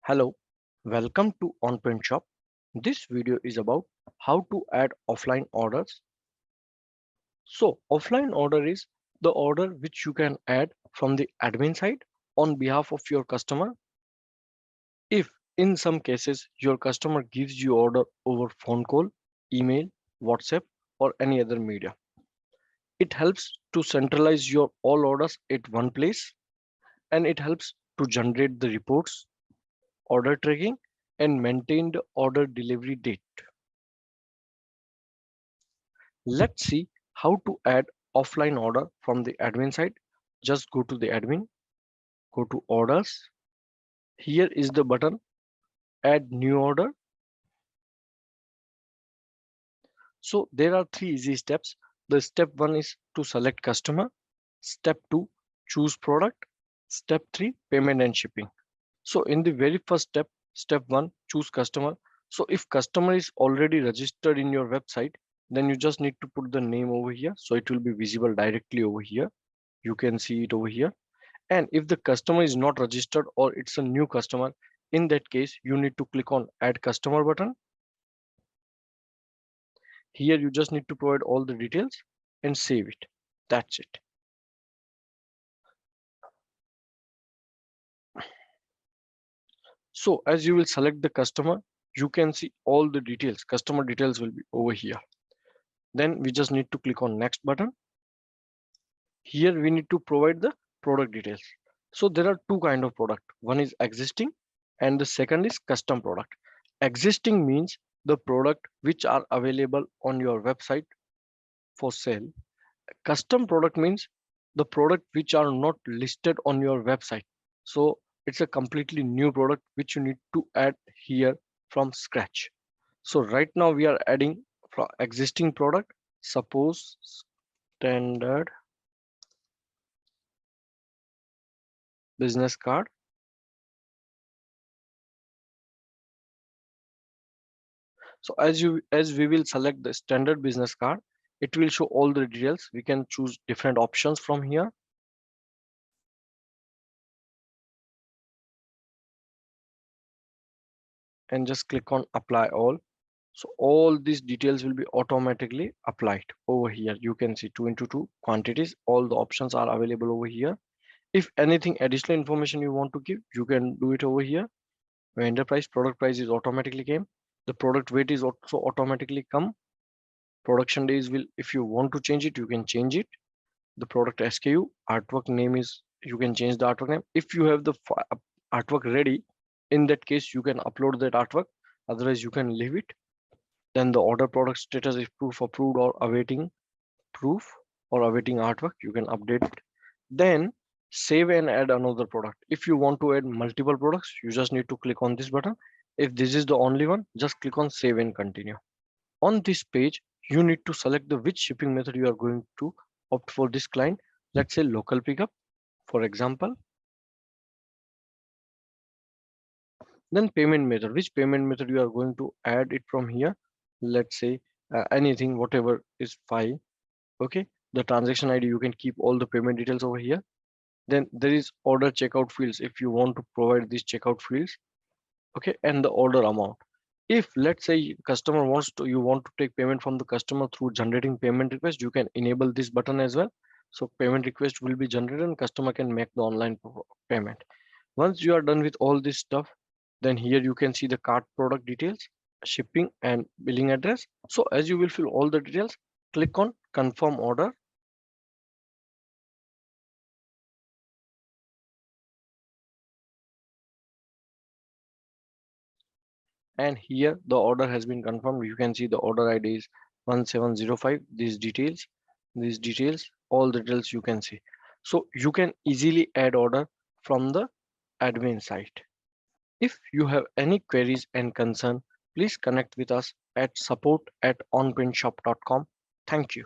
Hello, welcome to OnPrintShop. This video is about how to add offline orders. So, offline order is the order which you can add from the admin side on behalf of your customer. If in some cases your customer gives you order over phone call, email, WhatsApp, or any other media, it helps to centralize your all orders at one place and it helps to generate the reports, order tracking, and maintain the order delivery date. Let's see how to add offline order from the admin side. Just go to the admin, go to orders. Here is the button add new order. So there are three easy steps. The step one is to select customer. Step two, choose product. Step three, payment and shipping. So in the very first step, step one, choose customer. So if customer is already registered in your website, then you just need to put the name over here. So it will be visible directly over here. You can see it over here. And if the customer is not registered or it's a new customer, in that case, you need to click on add customer button. Here you just need to provide all the details and save it. That's it. So as you will select the customer, you can see all the details. Customer details will be over here. Then we just need to click on next button. Here we need to provide the product details. So there are two kind of product. One is existing and the second is custom product. Existing means the product which are available on your website for sale. Custom product means the product which are not listed on your website. So it's a completely new product which you need to add here from scratch. So right now we are adding from existing product. Suppose standard business card. So as we will select the standard business card, it will show all the details. We can choose different options from here. And just click on apply all. So all these details will be automatically applied over here. You can see 2x2 quantities. All the options are available over here. If anything additional information you want to give, you can do it over here. Vendor price, product price is automatically came. The product weight is also automatically come. Production days will, if you want to change it, you can change it. The product SKU, artwork name is, you can change the artwork name. If you have the artwork ready, in that case, you can upload that artwork. Otherwise, you can leave it. Then the order product status is proof approved or awaiting proof or awaiting artwork. You can update it. Then save and add another product. If you want to add multiple products, you just need to click on this button. If this is the only one, just click on save and continue. On this page, you need to select the which shipping method you are going to opt for this client. Let's say local pickup, for example. Then payment method, which payment method you are going to add it from here. Let's say anything, whatever is fine. Okay, the transaction ID, you can keep all the payment details over here. Then there is order checkout fields if you want to provide these checkout fields. Okay, and the order amount. If let's say customer wants to, you want to take payment from the customer through generating payment request, you can enable this button as well. So payment request will be generated and customer can make the online payment. Once you are done with all this stuff, then here you can see the cart product details, shipping and billing address. So as you will fill all the details, click on confirm order. And here the order has been confirmed. You can see the order ID is 1705. These details, all the details you can see. So you can easily add order from the admin site. If you have any queries and concern, please connect with us at support@onprintshop.com. Thank you.